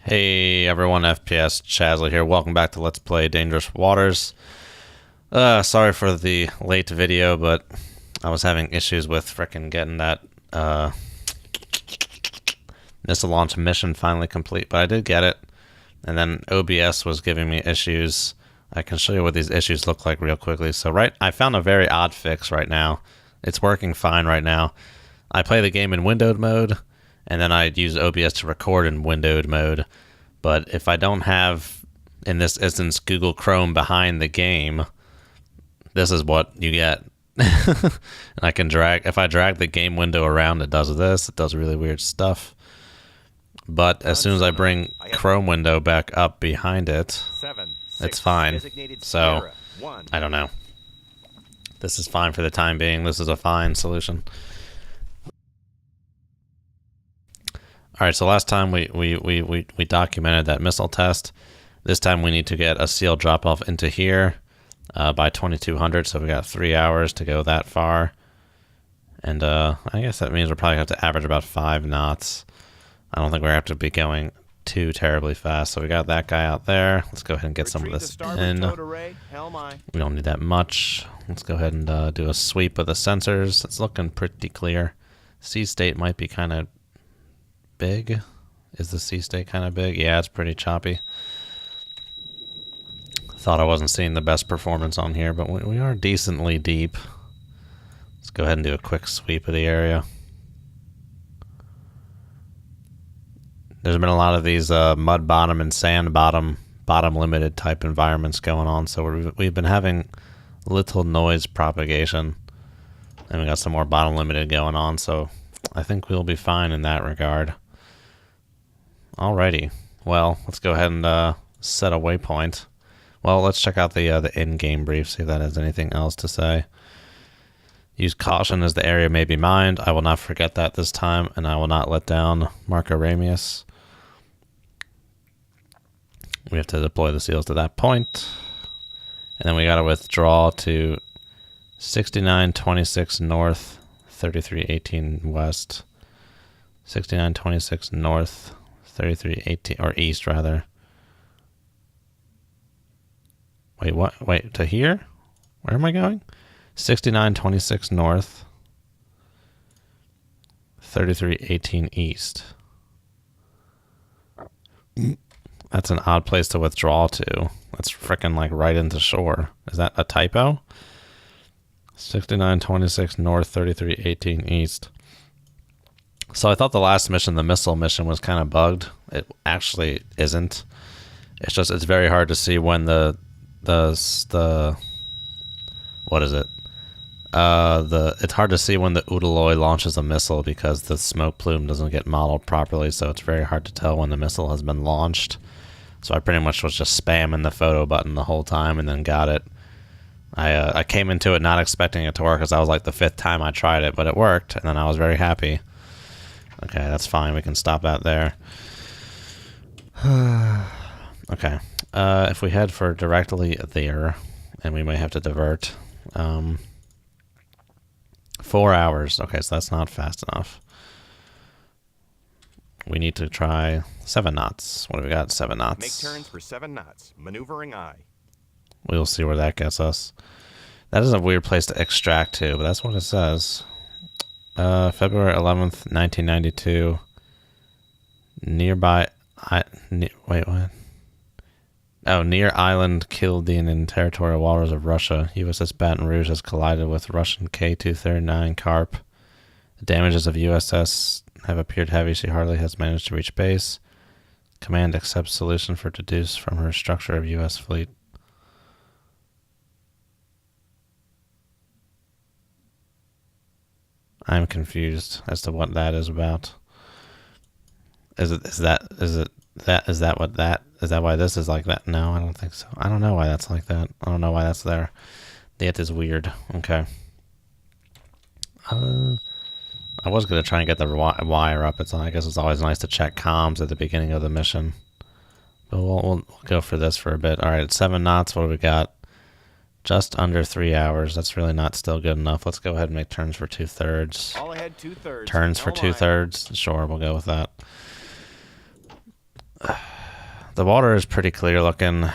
Hey everyone, FPS Chazley here. Welcome back to Let's Play Dangerous Waters. Sorry for the late video, but I was having issues with frickin' getting that missile launch mission finally complete, but I did get it. And then OBS was giving me issues. I can show you what these issues look like real quickly. So I found a very odd fix right now. It's working fine right now. I play the game in windowed mode, and then I use OBS to record in windowed mode. But if I don't have, in this instance, Google Chrome behind the game, this is what you get. And I can drag, if I drag the game window around, it does this. It does really weird stuff. But as soon as I bring Chrome window back up behind it, it's fine. So, I don't know. This is fine for the time being. This is a fine solution. All right, so last time we documented that missile test. This time we need to get a seal drop-off into here by 2200, so we got 3 hours to go that far. And I guess that means we'll probably have to average about 5 knots. I don't think we're going to have to be going too terribly fast. So we got that guy out there. Let's go ahead and get some of this in. We don't need that much. Let's go ahead and do a sweep of the sensors. It's looking pretty clear. Sea state might be kind of big. Is the sea state kind of big? Yeah, it's pretty choppy. Thought I wasn't seeing the best performance on here, but we are decently deep. Let's go ahead and do a quick sweep of the area. There's been a lot of these mud bottom and sand bottom limited type environments going on, so we've been having little noise propagation, and we got some more bottom limited going on, so I think we'll be fine in that regard. Alrighty, well, let's go ahead and set a waypoint. Well, let's check out the in-game brief, see if that has anything else to say. Use caution as the area may be mined. I will not forget that this time, and I will not let down Marko Ramius. We have to deploy the seals to that point. And then we got to withdraw to 6926 north, 3318 west. 6926 north, 3318, or east rather. Wait, what? Wait, to here? Where am I going? 6926 north, 3318 east. That's an odd place to withdraw to. That's frickin' like right into shore. Is that a typo? 6926 north, 3318 east. So I thought the last mission, the missile mission, was kind of bugged. It actually isn't. It's just, it's very hard to see when the what is it? It's hard to see when the Udaloy launches a missile because the smoke plume doesn't get modeled properly, so it's very hard to tell when the missile has been launched. So I pretty much was just spamming the photo button the whole time and then got it. I came into it not expecting it to work because I was like the 5th time I tried it, but it worked, and then I was very happy. Okay, that's fine. We can stop that there. Okay. If we head for directly there, and we may have to divert. 4 hours. Okay, so that's not fast enough. We need to try 7 knots. What do we got? 7 knots. Make turns for 7 knots. Maneuvering I. We'll see where that gets us. That is a weird place to extract to, but that's what it says. February 11th, 1992. Nearby... wait, what? Oh, near island Kildin in territorial waters of Russia. USS Baton Rouge has collided with Russian K-239 Carp. The damages of USS have appeared heavy. She hardly has managed to reach base. Command accepts solution for deduced from her structure of U.S. fleet. I'm confused as to what that is about. Is that why this is like that? No, I don't think so. I don't know why that's like that. I don't know why that's there. That is weird. Okay. I was going to try and get the wire up. I guess it's always nice to check comms at the beginning of the mission. But we'll go for this for a bit. All right, it's 7 knots. What do we got? Just under 3 hours. That's really not still good enough. Let's go ahead and make turns for 2/3. All ahead 2/3. Turns for 2/3. Sure, we'll go with that. The water is pretty clear looking.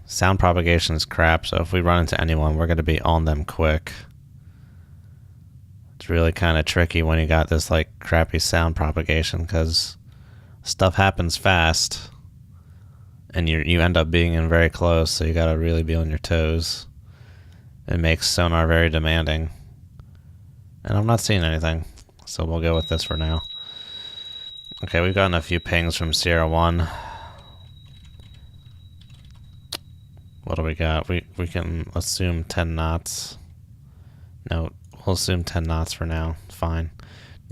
Sound propagation is crap, so if we run into anyone, we're going to be on them quick. It's really kind of tricky when you got this like crappy sound propagation, because stuff happens fast, and you end up being in very close, so you got to really be on your toes. It makes sonar very demanding. And I'm not seeing anything, so we'll go with this for now. Okay, we've gotten a few pings from Sierra 1. What do we got? We can assume 10 knots. No, we'll assume 10 knots for now. Fine.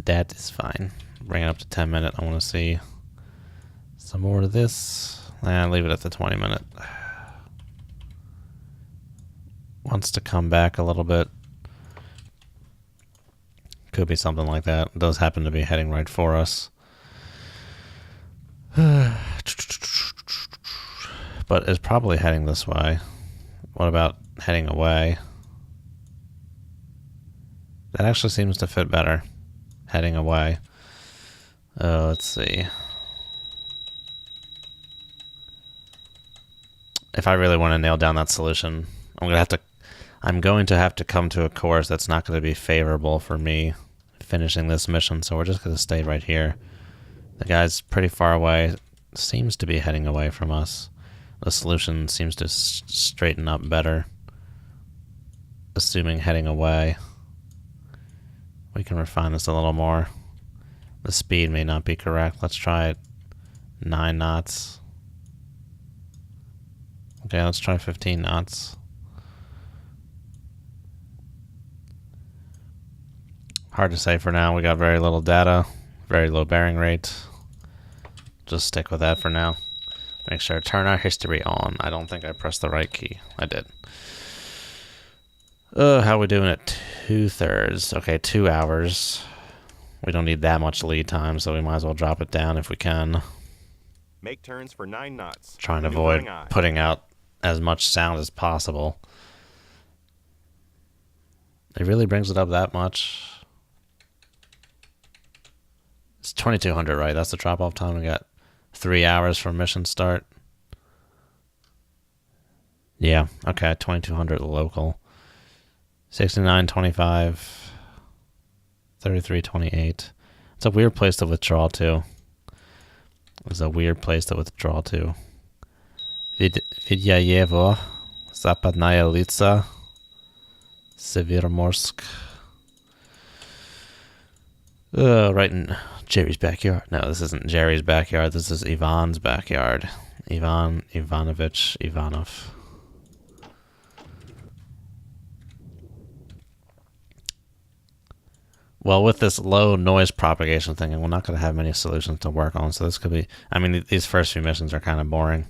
That is fine. Bring it up to 10 minute. I want to see some more of this. And leave it at the 20 minute. Wants to come back a little bit. Could be something like that. It does happen to be heading right for us. But it's probably heading this way. What about heading away? That actually seems to fit better. Heading away. Let's see. If I really want to nail down that solution, I'm going to have to come to a course that's not going to be favorable for me finishing this mission, so we're just going to stay right here. The guy's pretty far away. Seems to be heading away from us. The solution seems to straighten up better. Assuming heading away. We can refine this a little more. The speed may not be correct. Let's try it 9 knots. Okay, let's try 15 knots. Hard to say for now. We got very little data. Very low bearing rate. Just stick with that for now. Make sure to turn our history on. I don't think I pressed the right key. I did. How are we doing at 2/3? Okay, 2 hours. We don't need that much lead time, so we might as well drop it down if we can. Make turns for 9 knots. Trying to avoid putting out as much sound as possible. It really brings it up that much. It's 2200, right? That's the drop-off time. We got 3 hours from mission start. Yeah, okay, 2200 local. 6925. 3328. It's a weird place to withdraw to. It's a weird place to withdraw to. Vidyayevo. Zapadnaya Litsa. Severomorsk. Right in Jerry's backyard. No, this isn't Jerry's backyard. This is Ivan's backyard. Ivan Ivanovich Ivanov. Well, with this low noise propagation thing, we're not going to have many solutions to work on. So this could be... I mean, these first few missions are kind of boring.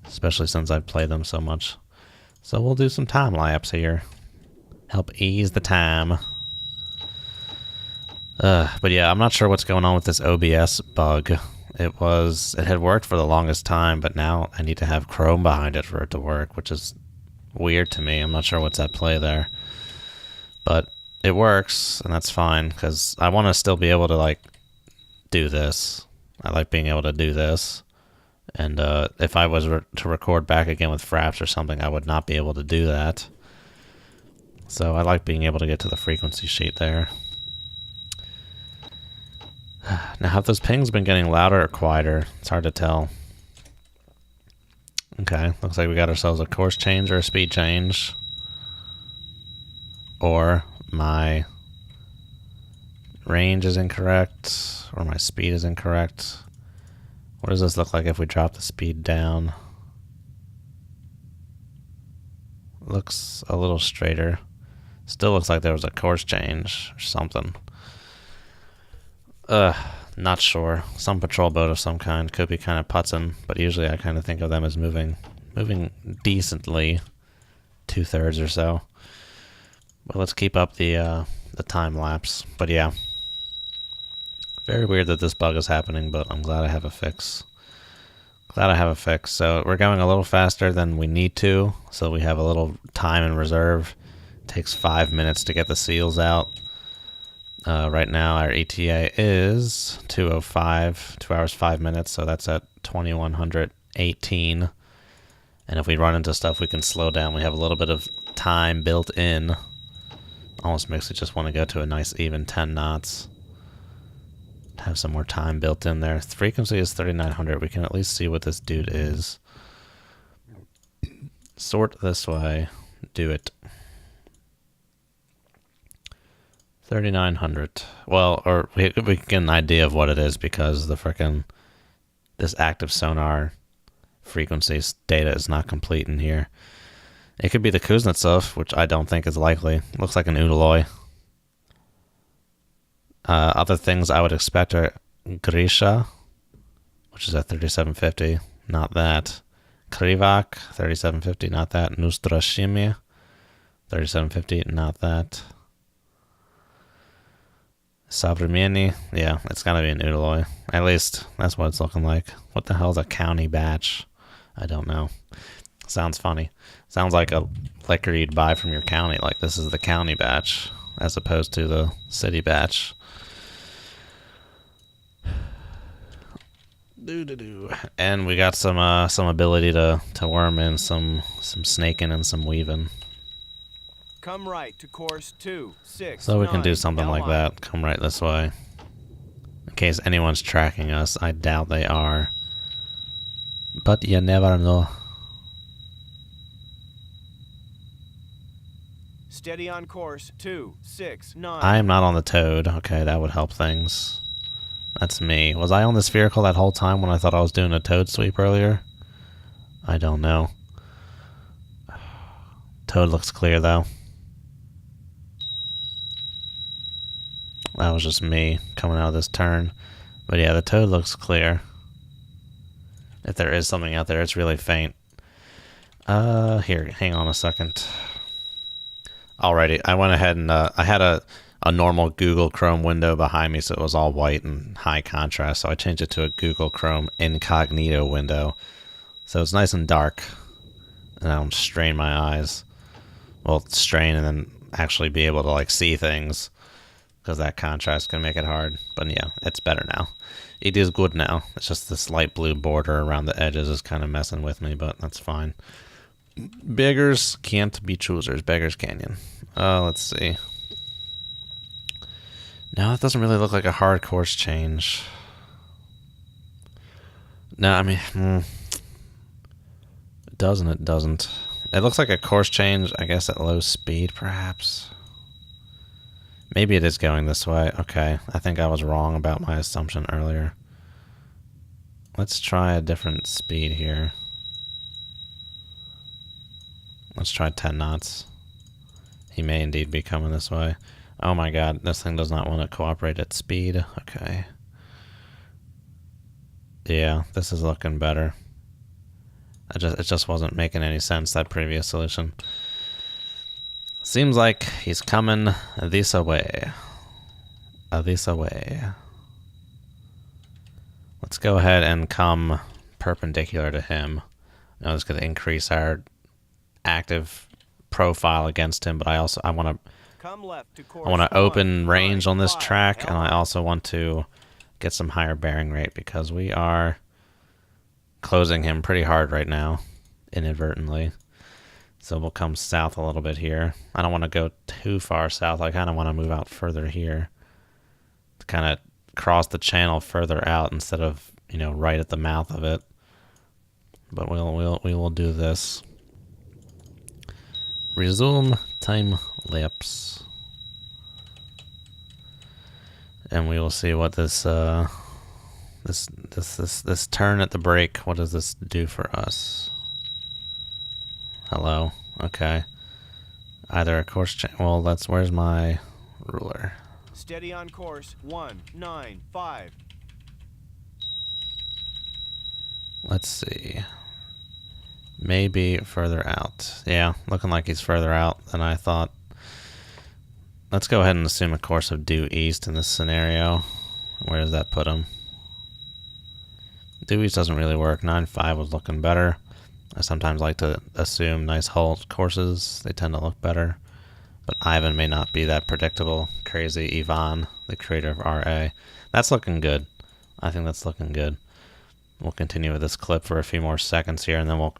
Especially since I've played them so much. So we'll do some time lapse here. Help ease the time. But yeah, I'm not sure what's going on with this OBS bug. It had worked for the longest time, but now I need to have Chrome behind it for it to work, which is weird to me. I'm not sure what's at play there. But it works, and that's fine, because I want to still be able to, like, do this. I like being able to do this. And if I was to record back again with Fraps or something, I would not be able to do that. So I like being able to get to the frequency sheet there. Now, have those pings been getting louder or quieter? It's hard to tell. Okay, looks like we got ourselves a course change or a speed change. Or my range is incorrect, or my speed is incorrect. What does this look like if we drop the speed down? Looks a little straighter. Still looks like there was a course change or something. Not sure. Some patrol boat of some kind. Could be kind of putzing, but usually I kind of think of them as moving decently. 2/3 or so. But let's keep up the time lapse. But yeah. Very weird that this bug is happening, but I'm glad I have a fix. So we're going a little faster than we need to, so we have a little time in reserve. It takes 5 minutes to get the seals out. Right now our ETA is 2:05, 2 hours 5 minutes, so that's at 2100 18. And if we run into stuff, we can slow down. We have a little bit of time built in. Almost makes me just want to go to a nice even 10 knots. Have some more time built in there. The frequency is 3,900. We can at least see what this dude is. Sort this way. Do it. 3,900. Well, or we can get an idea of what it is because the frickin' this active sonar frequency data is not complete in here. It could be the Kuznetsov, which I don't think is likely. Looks like an Udaloy. Other things I would expect are Grisha, which is at 3750. Not that. Krivak, 3750. Not that. Nustrashimi, 3750. Not that. Savremeni, yeah, it's gotta be an Udaloy. At least that's what it's looking like. What the hell's a county batch? I don't know. Sounds funny. Sounds like a liquor you'd buy from your county. Like this is the county batch as opposed to the city batch. And we got some ability to worm in some snaking and some weaving. Come right to course 269. So we can do something like that. Come right this way. In case anyone's tracking us. I doubt they are. But you never know. Steady on course 269. I am not on the Toad. Okay, that would help things. That's me. Was I on this vehicle that whole time when I thought I was doing a Toad sweep earlier? I don't know. Toad looks clear though. That was just me coming out of this turn. But yeah, the Toad looks clear. If there is something out there, it's really faint. Here, hang on a second. Alrighty, I went ahead and I had a normal Google Chrome window behind me, so it was all white and high contrast. So I changed it to a Google Chrome incognito window. So it's nice and dark. And I don't strain my eyes. Well, strain and then actually be able to like see things. Because that contrast can make it hard. But yeah, it's better now. It is good now. It's just this light blue border around the edges is kind of messing with me, but that's fine. Beggars can't be choosers. Beggars Canyon. Let's see. No, it doesn't really look like a hard course change. No, I mean, it doesn't. It doesn't. It looks like a course change, I guess, at low speed, perhaps. Maybe it is going this way. Okay, I think I was wrong about my assumption earlier. Let's try a different speed here. Let's try 10 knots. He may indeed be coming this way. Oh my god, this thing does not want to cooperate at speed. Okay. Yeah, this is looking better. It just wasn't making any sense, that previous solution. Seems like he's coming this way. This way. Let's go ahead and come perpendicular to him. Now this is going to increase our active profile against him, but I want to open range on this track, and I also want to get some higher bearing rate because we are closing him pretty hard right now, inadvertently. So we'll come south a little bit here. I don't want to go too far south. I kind of want to move out further here to kind of cross the channel further out instead of, you know, right at the mouth of it. But we will do this. Resume time lapse. And we will see what this this turn at the brake, what does this do for us? Hello. Okay. Either a course change. Well, where's my ruler? Steady on course 195. Let's see. Maybe further out. Yeah, looking like he's further out than I thought. Let's go ahead and assume a course of due east in this scenario. Where does that put him? Due east doesn't really work. 9.5 was looking better. I sometimes like to assume nice hull courses. They tend to look better. But Ivan may not be that predictable. Crazy Ivan, the creator of RA. That's looking good. I think that's looking good. We'll continue with this clip for a few more seconds here, and then we'll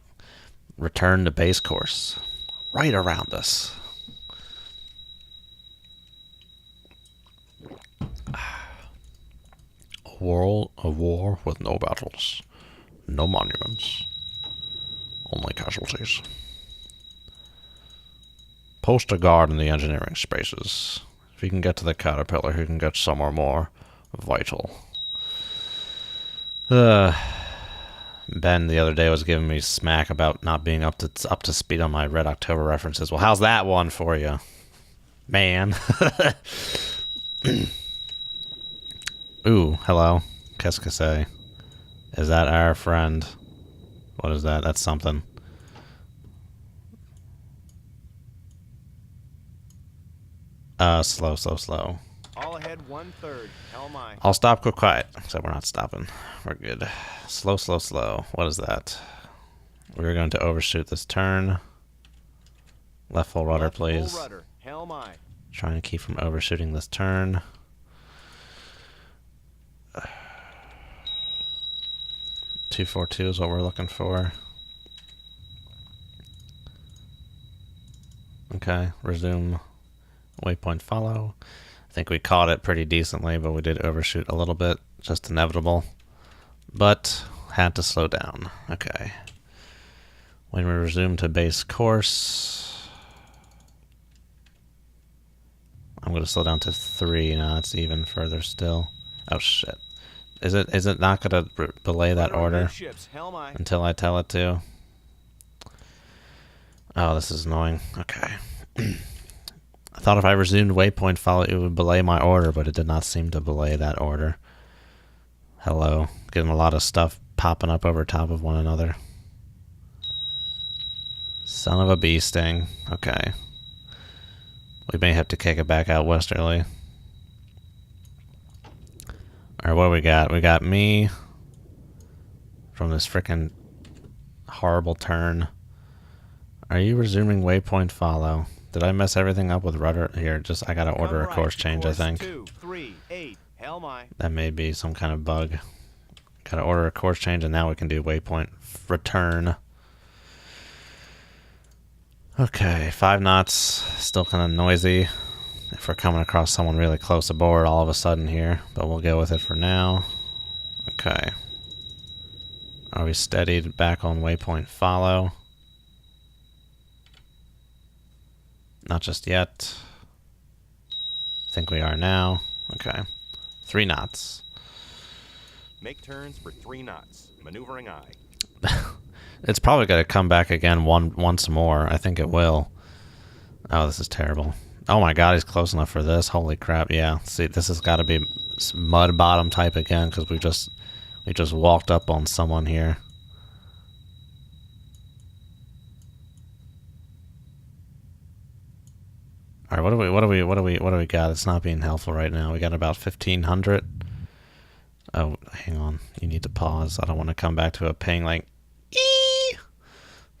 return to base course. Right around us. A war with no battles, no monuments, only casualties. Post a guard in the engineering spaces. If you can get to the caterpillar, you can get somewhere more vital. Ben the other day was giving me smack about not being up to speed on my Red October references. Well, how's that one for you, man? Ooh, hello. Qu'est-ce que c'est? Is that our friend? What is that? That's something. Slow. All ahead 1/3. Hell my. I'll stop quiet. Except we're not stopping. We're good. Slow. What is that? We're going to overshoot this turn. Left full rudder, please. Full rudder. Hell my. Trying to keep from overshooting this turn. 242 is what we're looking for. Okay, resume. Waypoint follow. I think we caught it pretty decently, but we did overshoot a little bit. Just inevitable. But had to slow down. Okay. When we resume to base course, I'm going to slow down to 3. Now it's even further still. Oh shit. Is it not going to belay that order until I tell it to? Oh, this is annoying. Okay. I thought if I resumed waypoint follow, it would belay my order, but it did not seem to belay that order. Hello. Getting a lot of stuff popping up over top of one another. Son of a bee sting. Okay. We may have to kick it back out westerly. Alright, what do we got? We got me from this frickin' horrible turn. Are you resuming waypoint follow? Did I mess everything up with rudder? Here, I gotta order a course change, I think. 2, 3, 8. Hell my. That may be some kind of bug. Gotta order a course change, and now we can do waypoint return. Okay, 5 knots. Still kind of noisy if we're coming across someone really close aboard all of a sudden here, but we'll go with it for now. Okay. Are we steadied back on waypoint follow? Not just yet. I think we are now. Okay. 3 knots. Make turns for 3 knots. Maneuvering eye. It's probably going to come back again once more. I think it will. Oh, this is terrible. Oh my god, he's close enough for this. Holy crap, yeah. See, this has got to be mud bottom type again, because we just walked up on someone here. All right, what do we got? It's not being helpful right now. We got about 1,500. Oh, hang on. You need to pause. I don't want to come back to a ping like, ee!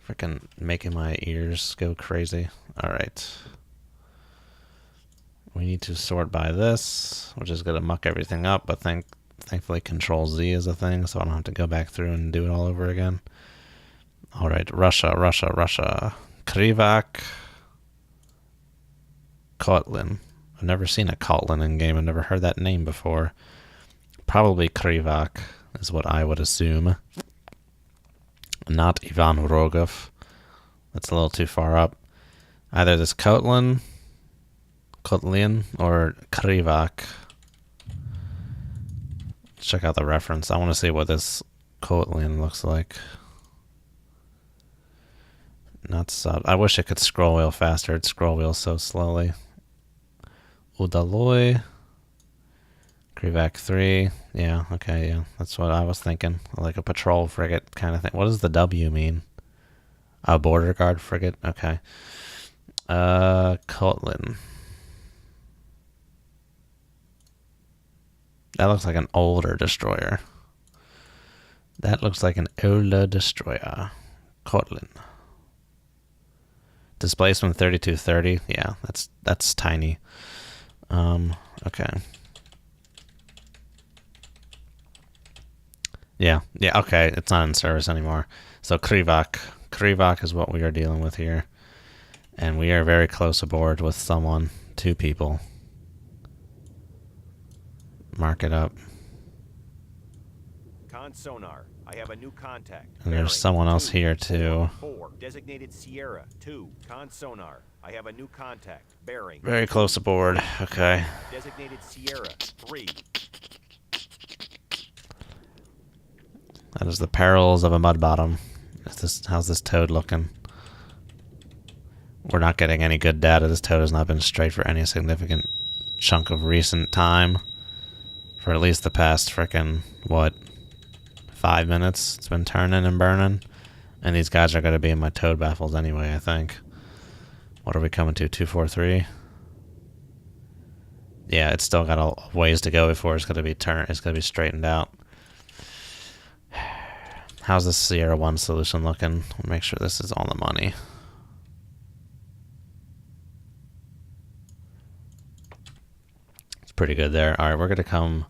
Freaking making my ears go crazy. All right. We need to sort by this, which is going to muck everything up, but thankfully Control Z is a thing, so I don't have to go back through and do it all over again. All right, Russia. Krivak. Kotlin. I've never seen a Kotlin in game. I've never heard that name before. Probably Krivak is what I would assume. Not Ivan Rogov. That's a little too far up. Either this Kotlin or Krivak. Check out the reference. I want to see what this Kotlin looks like. Not sub. I wish it could scroll wheel faster. It scroll wheels so slowly. Udaloy. Krivak 3. Yeah, okay, yeah. That's what I was thinking. Like a patrol frigate kind of thing. What does the W mean? A border guard frigate? Okay. Kotlin. That looks like an older destroyer. Kotlin. Displacement 3230. Yeah, that's tiny. Okay. Yeah, yeah, okay, it's not in service anymore. So Krivak. Krivak is what we are dealing with here. And we are very close aboard with someone. 2 people. Mark it up. Con sonar. I have a new contact. And there's someone else here too. 4. Designated Sierra 2. Con sonar. I have a new contact. Bearing. Very close aboard. Okay. Designated Sierra 3. That is the perils of a mud bottom. How's this toad looking? We're not getting any good data. This toad has not been straight for any significant chunk of recent time. For at least the past frickin', what, 5 minutes? It's been turning and burning. And these guys are going to be in my toad baffles anyway, I think. What are we coming to? 243? Yeah, it's still got a ways to go before it's going to be it's going to be straightened out. How's the Sierra 1 solution looking? Make sure this is on the money. It's pretty good there. Alright, we're going to come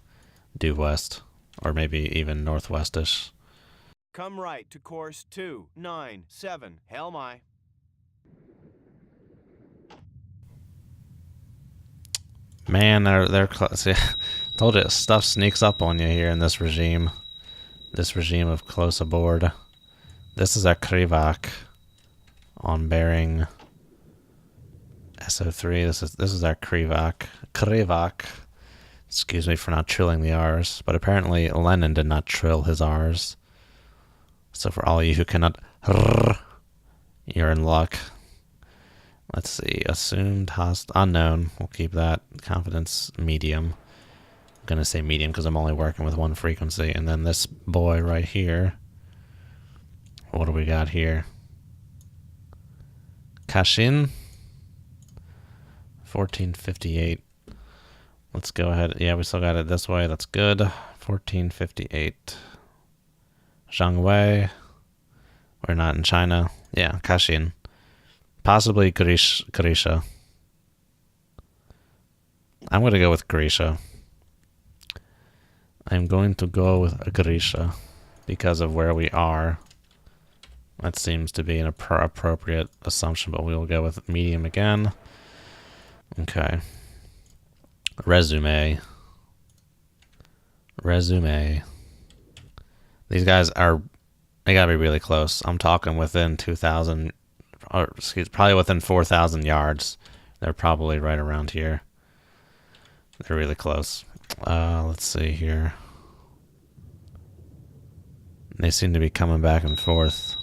due west. Or maybe even northwestish. Come right to course 297. Hell my. Man, they're see, told you, stuff sneaks up on you here in this regime. This regime of close aboard. This is our Krivak on bearing SO3. This is our Krivak. Krivak. Excuse me for not trilling the R's, but apparently Lenin did not trill his R's. So for all of you who cannot, you're in luck. Let's see, assumed unknown. We'll keep that. Confidence medium. I'm gonna say medium because I'm only working with one frequency. And then this boy right here. What do we got here? Kashin. 1458. Let's go ahead. Yeah, we still got it this way. That's good. 1458. Zhangwei. We're not in China. Yeah, Kashin. Possibly Grisha. I'm going to go with Grisha. I'm going to go with Grisha because of where we are. That seems to be an appropriate assumption, but we will go with medium again. Okay. Resume. These guys are, they gotta be really close. I'm talking within 2,000, or excuse, probably within 4,000 yards. They're probably right around here. They're really close. Let's see here. They seem to be coming back and forth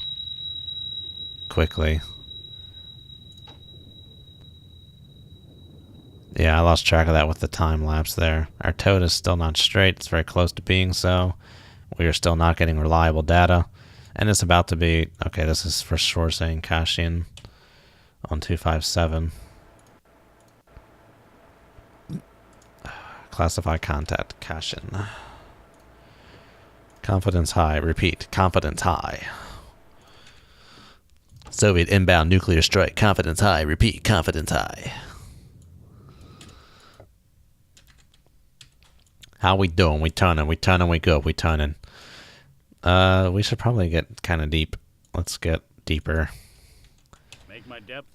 quickly. Yeah, I lost track of that with the time lapse there. Our toad is still not straight. It's very close to being so. We are still not getting reliable data. And it's about to be... Okay, this is for sure saying Kashin on 257. Classify contact. Kashin. Confidence high. Repeat. Confidence high. Soviet inbound nuclear strike. Confidence high. Repeat. Confidence high. How we doing? We turning, we go, we turning. We should probably get kind of deep. Let's get deeper.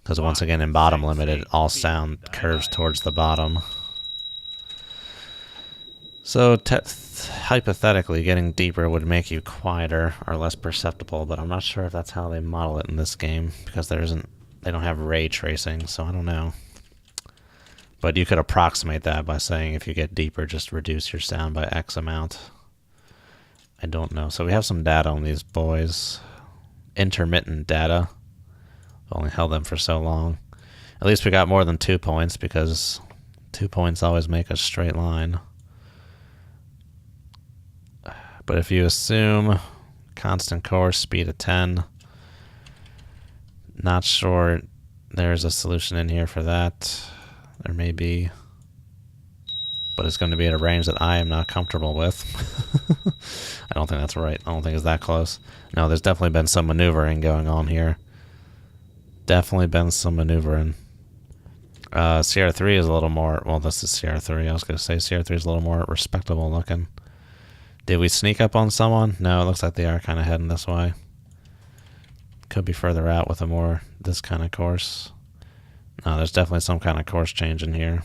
Because once again, in bottom limited, all sound curves towards the bottom. So hypothetically, getting deeper would make you quieter or less perceptible, but I'm not sure if that's how they model it in this game because they don't have ray tracing, so I don't know. But you could approximate that by saying if you get deeper, just reduce your sound by X amount. I don't know. So we have some data on these boys. Intermittent data. We've only held them for so long. At least we got more than 2 points because 2 points always make a straight line. But if you assume constant course, speed of 10, not sure there's a solution in here for that. There may be, but it's going to be at a range that I am not comfortable with. I don't think that's right. I don't think it's that close. No, there's definitely been some maneuvering going on here. Definitely been some maneuvering. Sierra 3 is a little more, well, this is Sierra 3. I was going to say Sierra 3 is a little more respectable looking. Did we sneak up on someone? No, it looks like they are kind of heading this way. Could be further out with this kind of course. No, there's definitely some kind of course change in here.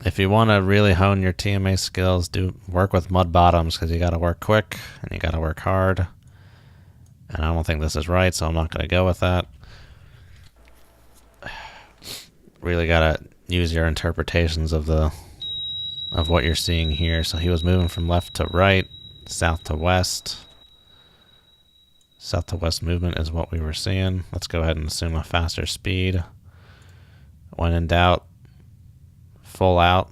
If you want to really hone your TMA skills, work with mud bottoms, because you got to work quick and you got to work hard. And I don't think this is right, so I'm not going to go with that. Really got to use your interpretations of what you're seeing here. So he was moving from left to right, south to west. South to west movement is what we were seeing. Let's go ahead and assume a faster speed. When in doubt, full out,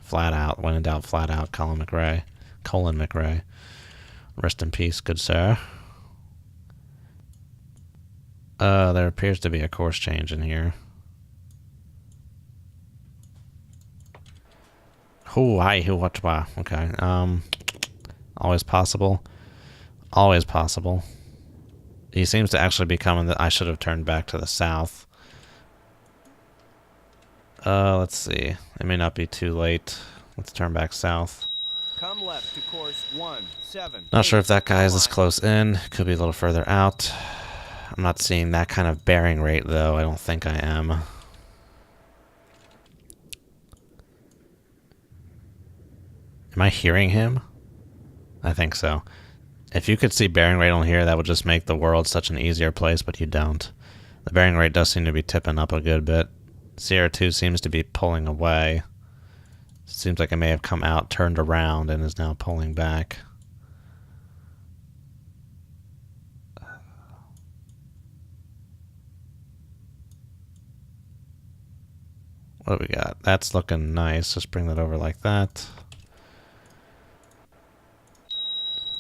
flat out. When in doubt, flat out. Colin McRae. Rest in peace, good sir. There appears to be a course change in here. Okay. Always possible. Always possible. He seems to actually be coming. I should have turned back to the south. Let's see. It may not be too late. Let's turn back south. Come left to course 17. Not sure if that guy is this close in. Could be a little further out. I'm not seeing that kind of bearing rate, though. I don't think I am. Am I hearing him? I think so. If you could see bearing rate on here, that would just make the world such an easier place, but you don't. The bearing rate does seem to be tipping up a good bit. Sierra 2 seems to be pulling away. Seems like it may have come out, turned around, and is now pulling back. What do we got? That's looking nice. Just bring that over like that.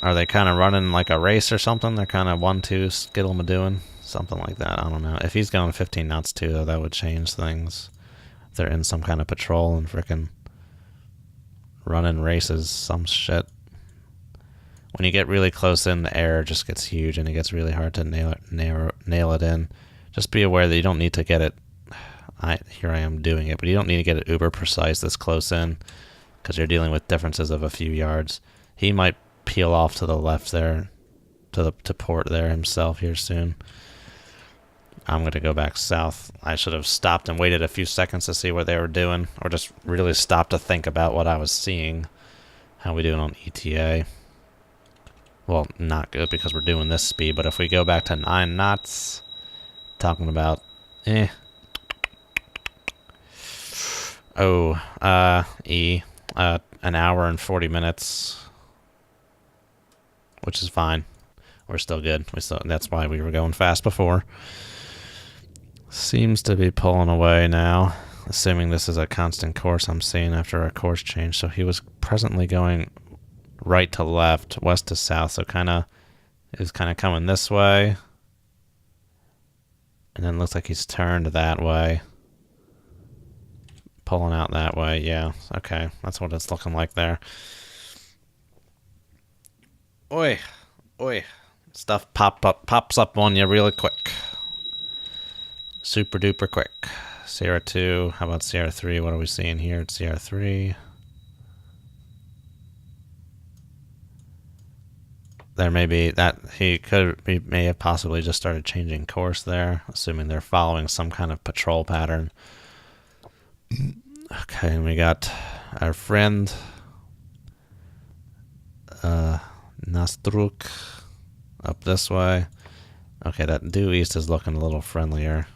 Are they kind of running like a race or something? They're kind of 1-2 skittle-madoing? Something like that. I don't know. If he's going 15 knots too, though, that would change things. If they're in some kind of patrol and frickin' running races, some shit. When you get really close in, the error just gets huge and it gets really hard to nail it in. Just be aware that you don't need to get it. Here I am doing it, but you don't need to get it uber precise this close in because you're dealing with differences of a few yards. He might peel off to the left there, to port there himself here soon. I'm going to go back south. I should have stopped and waited a few seconds to see what they were doing, or just really stopped to think about what I was seeing. How we doing on ETA? Well, not good because we're doing this speed, but if we go back to 9 knots, talking about, an hour and 40 minutes, which is fine. We're still good. That's why we were going fast before. Seems to be pulling away now, assuming this is a constant course I'm seeing after a course change. So he was presently going right to left, west to south, so is kind of coming this way. And then looks like he's turned that way. Pulling out that way, yeah. Okay, that's what it's looking like there. Oi. Stuff pops up on you really quick. Super duper quick. Sierra 2, how about Sierra 3? What are we seeing here at Sierra 3? There may be that he may have possibly just started changing course there, assuming they're following some kind of patrol pattern. Okay, and we got our friend Nastruk up this way. Okay, that due east is looking a little friendlier.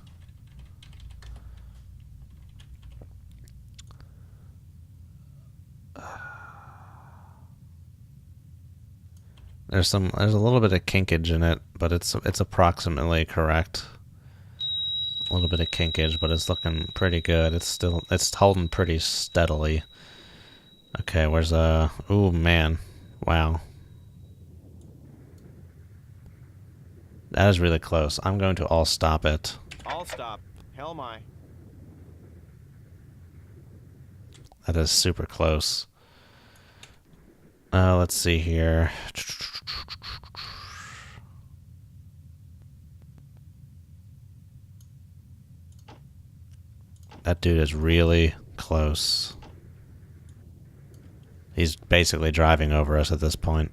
There's a little bit of kinkage in it, but it's approximately correct. A little bit of kinkage, but it's looking pretty good. It's holding pretty steadily. Okay, where's ooh man. Wow. That is really close. I'm going to all stop it. All stop. Hell my. That is super close. Let's see here. That dude is really close. He's basically driving over us at this point.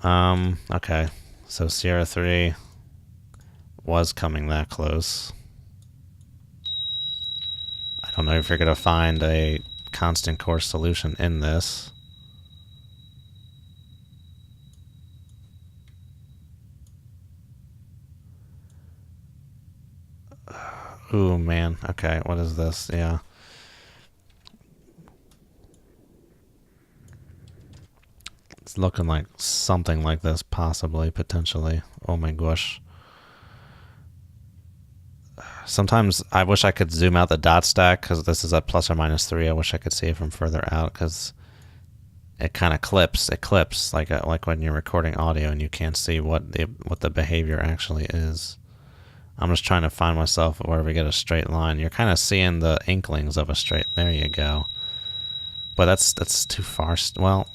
Okay. So Sierra 3 was coming that close. I don't know if you're going to find a constant course solution in this. Ooh, man. Okay, what is this? Yeah. It's looking like something like this, possibly, potentially. Oh my gosh. Sometimes I wish I could zoom out the dot stack, because this is at ±3. I wish I could see it from further out, because it kind of clips. It clips like when you're recording audio and you can't see what the behavior actually is. I'm just trying to find myself where we get a straight line. You're kind of seeing the inklings of a straight. There you go. But that's too far. Well,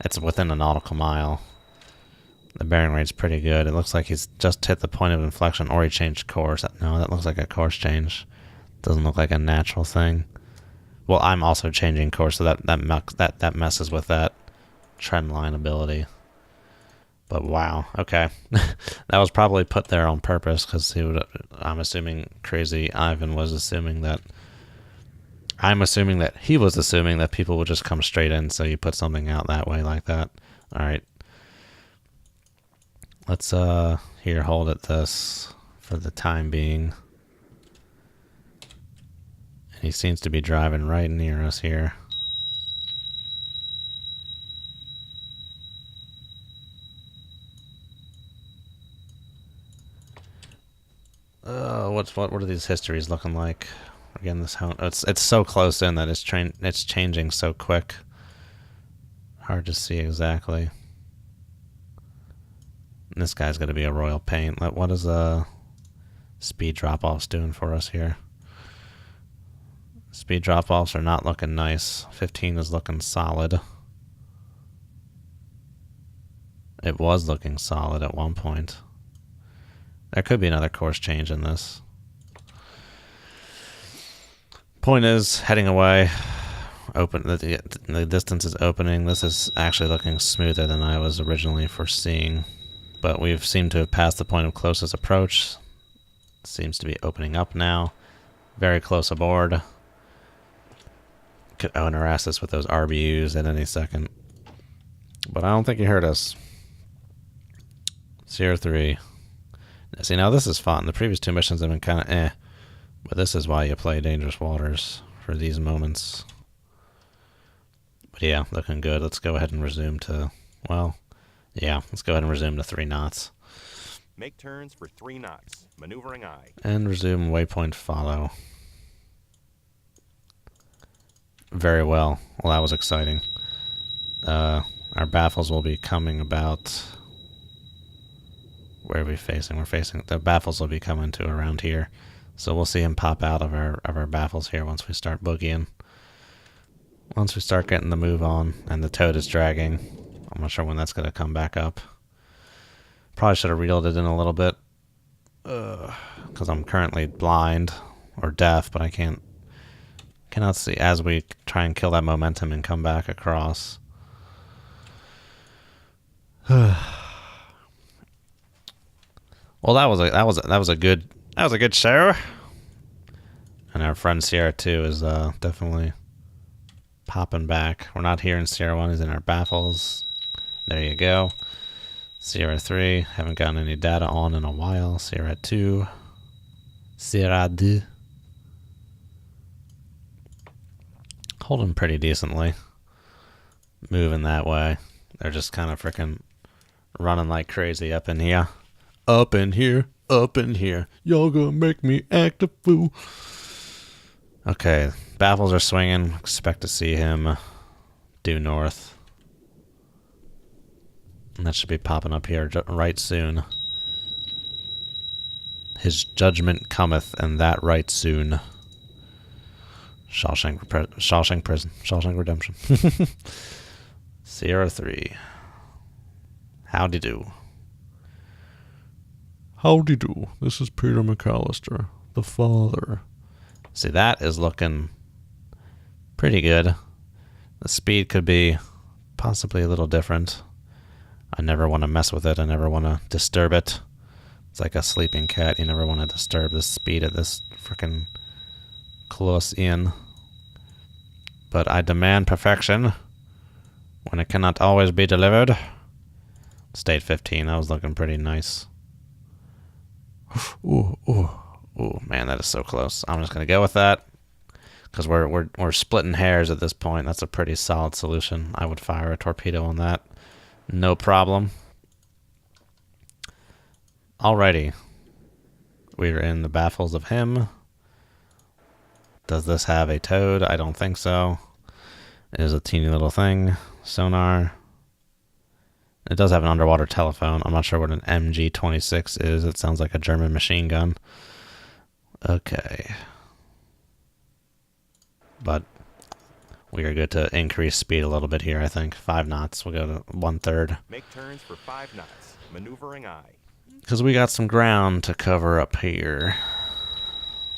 it's within a nautical mile. The bearing rate's pretty good. It looks like he's just hit the point of inflection, or he changed course. No, that looks like a course change. Doesn't look like a natural thing. Well, I'm also changing course, so that messes with that trend line ability. But wow, okay. That was probably put there on purpose, because I'm assuming Crazy Ivan was assuming that. I'm assuming that he was assuming that people would just come straight in, so you put something out that way like that. Alright. Let's, here, hold at this for the time being. And he seems to be driving right near us here. What are these histories looking like? Again, it's so close in that it's changing so quick. Hard to see exactly. And this guy's going to be a royal pain. What is speed drop-offs doing for us here? Speed drop-offs are not looking nice. 15 is looking solid. It was looking solid at one point. There could be another course change in this. Point is, heading away. The distance is opening. This is actually looking smoother than I was originally foreseeing. But we've seemed to have passed the point of closest approach. Seems to be opening up now. Very close aboard. Could harass us with those RBUs at any second. But I don't think he heard us. Sierra 3. See, now this is fun. The previous two missions have been kind of eh. But this is why you play Dangerous Waters, for these moments. But yeah, looking good. Let's go ahead and resume to, well, yeah, let's go ahead and resume to 3 knots. Make turns for 3 knots. Maneuvering aye. And resume waypoint follow. Very well. Well, that was exciting. Our baffles will be coming about... Where are we facing? We're facing... The baffles will be coming to around here. So we'll see him pop out of our baffles here once we start boogieing. Once we start getting the move on, and the toad is dragging. I'm not sure when that's going to come back up. Probably should have reeled it in a little bit. Because I'm currently blind or deaf, but I cannot see as we try and kill that momentum and come back across. Well, that was a good show. And our friend Sierra 2 is definitely popping back. We're not here in Sierra 1, he's in our baffles. There you go. Sierra 3, haven't gotten any data on in a while. Sierra 2. Sierra 2. Holding pretty decently. Moving that way. They're just kind of freaking running like crazy up in here. Up in here. Up in here. Y'all gonna make me act a fool. Okay, baffles are swinging. Expect to see him due north. And that should be popping up here right soon. His judgment cometh, and that right soon. Shawshank Prison. Shawshank Redemption. Sierra 3. Howdy do. Howdy do. This is Peter McAllister, the father. See, that is looking pretty good. The speed could be possibly a little different. I never want to mess with it. I never want to disturb it. It's like a sleeping cat. You never want to disturb the speed of this freaking close in. But I demand perfection when it cannot always be delivered. State 15. That was looking pretty nice. Ooh, ooh, ooh, man, that is so close. I'm just gonna go with that because we're splitting hairs at this point. That's a pretty solid solution. I would fire a torpedo on that, no problem. Alrighty, we're in the baffles of him. Does this have a toad? I don't think so. It is a teeny little thing. Sonar. It does have an underwater telephone. I'm not sure what an MG-26 is. It sounds like a German machine gun. Okay. But we are good to increase speed a little bit here, I think. 5 knots. We'll go to 1/3. Make turns for 5 knots. Maneuvering aye. Because we got some ground to cover up here.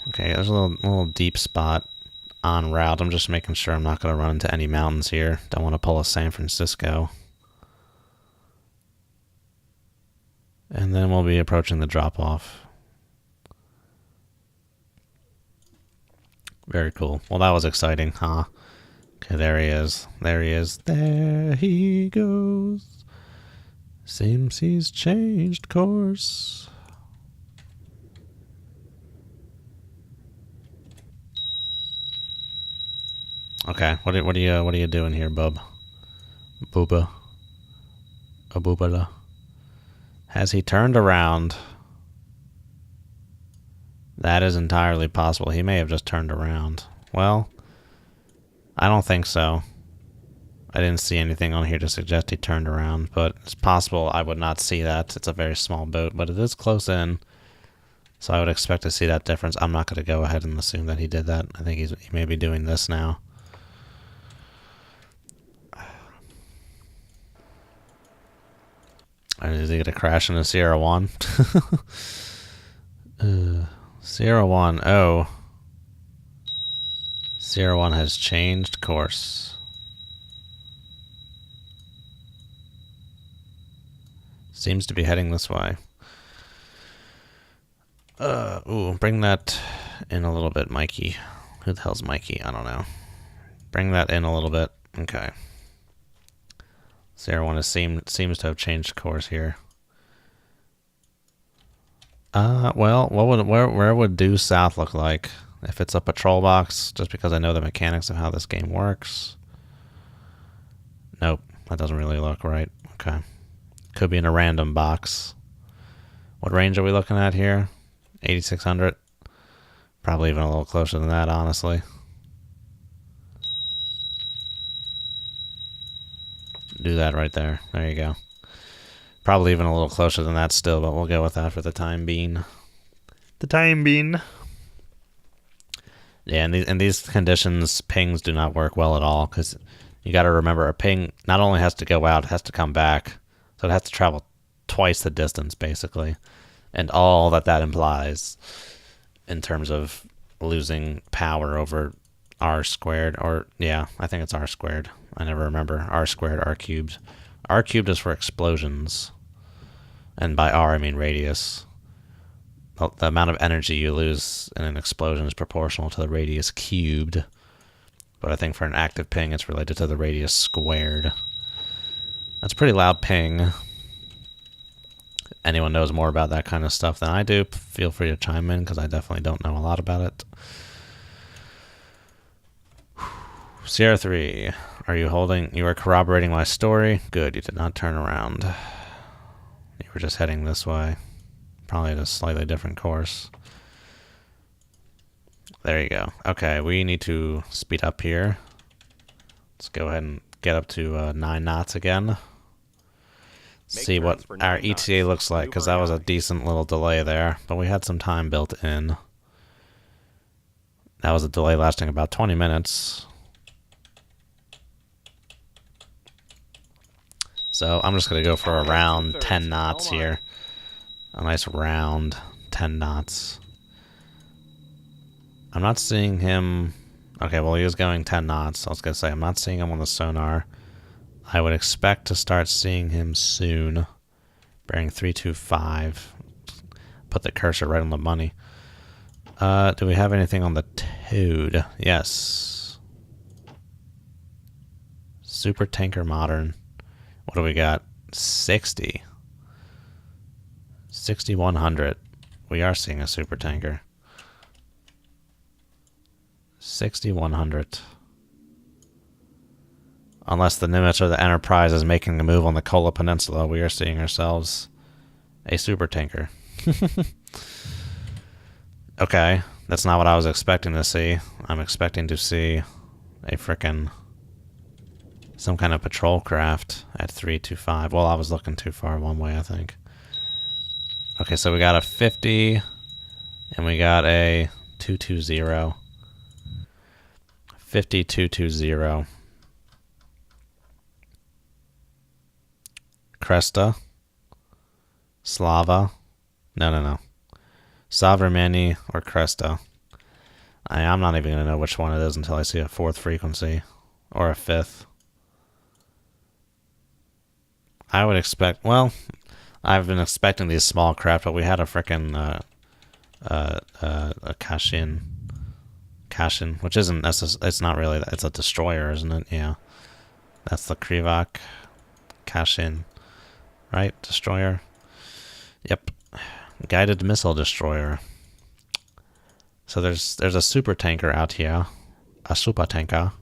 Okay, there's a little deep spot en route. I'm just making sure I'm not going to run into any mountains here. Don't want to pull a San Francisco. And then we'll be approaching the drop-off. Very cool. Well, that was exciting, huh? Okay, there he is. There he is. There he goes. Seems he's changed course. Okay, what are you doing here, bub? Booba. A boobala. Has he turned around? That is entirely possible. He may have just turned around. Well, I don't think so. I didn't see anything on here to suggest he turned around, but it's possible I would not see that. It's a very small boat, but it is close in, so I would expect to see that difference. I'm not going to go ahead and assume that he did that. I think he may be doing this now. Is he going to crash into Sierra 1? Sierra 1, oh. Sierra 1 has changed course. Seems to be heading this way. Ooh, bring that in a little bit, Mikey. Who the hell's Mikey? I don't know. Bring that in a little bit. Okay. Sierra 1 seems to have changed course here. Well, where would due south look like? If it's a patrol box, just because I know the mechanics of how this game works. Nope, that doesn't really look right. Okay. Could be in a random box. What range are we looking at here? 8,600? Probably even a little closer than that, honestly. Do that right there. There you go. Probably even a little closer than that still, but we'll go with that for the time being. The time being. Yeah, in these conditions, pings do not work well at all, because you got to remember a ping not only has to go out, it has to come back. So it has to travel twice the distance, basically. And all that implies in terms of losing power over r squared, or, yeah, I think it's r squared. I never remember. R squared, r cubed. R cubed is for explosions. And by r, I mean radius. The amount of energy you lose in an explosion is proportional to the radius cubed. But I think for an active ping, it's related to the radius squared. That's a pretty loud ping. If anyone knows more about that kind of stuff than I do, feel free to chime in, because I definitely don't know a lot about it. Sierra 3, are you holding? You are corroborating my story? Good, you did not turn around. You were just heading this way. Probably at a slightly different course. There you go. Okay, we need to speed up here. Let's go ahead and get up to 9 knots again. See what our ETA looks like, because that was a decent little delay there, but we had some time built in. That was a delay lasting about 20 minutes. So I'm just going to go for around 10 knots here. A nice round 10 knots. I'm not seeing him. Okay, well, he was going 10 knots. I was going to say, I'm not seeing him on the sonar. I would expect to start seeing him soon. Bearing 325. Put the cursor right on the money. Do we have anything on the Toad? Yes. Super Tanker Modern. What do we got? 60. 6100. We are seeing a super tanker. 6100. Unless the Nimitz or the Enterprise is making a move on the Kola Peninsula, we are seeing ourselves a super tanker. Okay, that's not what I was expecting to see. I'm expecting to see a frickin' some kind of patrol craft at 325. Well, I was looking too far one way, I think. Okay, so we got a 50, and we got a 220. 50220. Cresta. Slava. No. Severomorsk or Cresta. I'm not even going to know which one it is until I see a 4th frequency. Or a 5th. I would expect... Well, I've been expecting these small craft, but we had a frickin' a Kashin, which isn't necessarily... It's not really... It's a destroyer, isn't it? Yeah. That's the Krivak Kashin. Right? Destroyer? Yep. Guided missile destroyer. So there's a super tanker out here. A super tanker.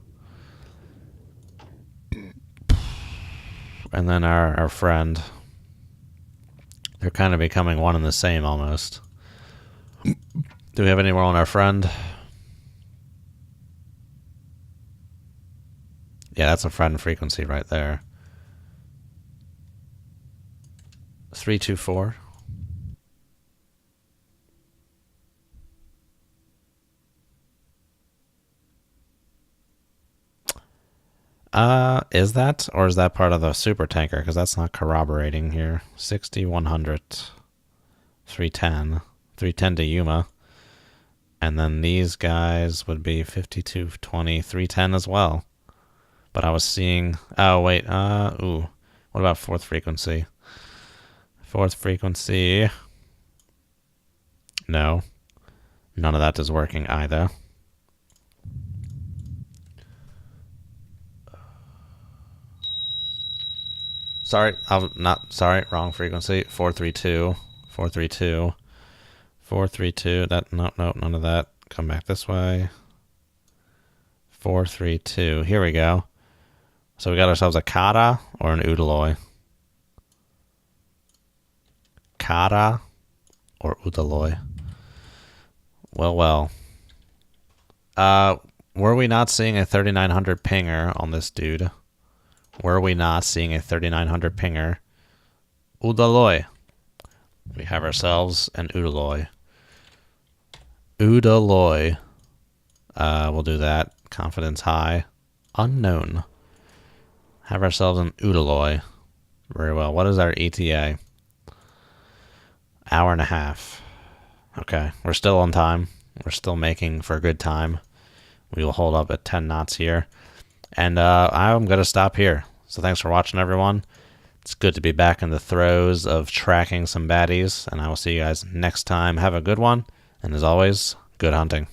And then our friend. They're kind of becoming one and the same almost. Do we have any more on our friend? Yeah, that's a friend frequency right there. 324. Is that? Or is that part of the super tanker? Because that's not corroborating here. 60, 100, 310. 310 to Yuma. And then these guys would be 52, 20, 310 as well. But I was seeing... Oh, wait. Ooh. What about 4th frequency? 4th frequency... No. None of that is working either. Sorry, I'm not sorry, wrong frequency. 432, 432, 432. That no, none of that. Come back this way. 432. Here we go. So we got ourselves a Kata or an Udaloy. Kata or Udaloy. Well. Were we not seeing a 3900 pinger on this dude? Were we not seeing a 3900 pinger? Udaloy. We have ourselves an Udaloy. Udaloy. We'll do that. Confidence high. Unknown. Have ourselves an Udaloy. Very well. What is our ETA? Hour and a half. Okay. We're still on time. We're still making for good time. We will hold up at 10 knots here. And I'm going to stop here. So thanks for watching, everyone. It's good to be back in the throes of tracking some baddies. And I will see you guys next time. Have a good one. And as always, good hunting.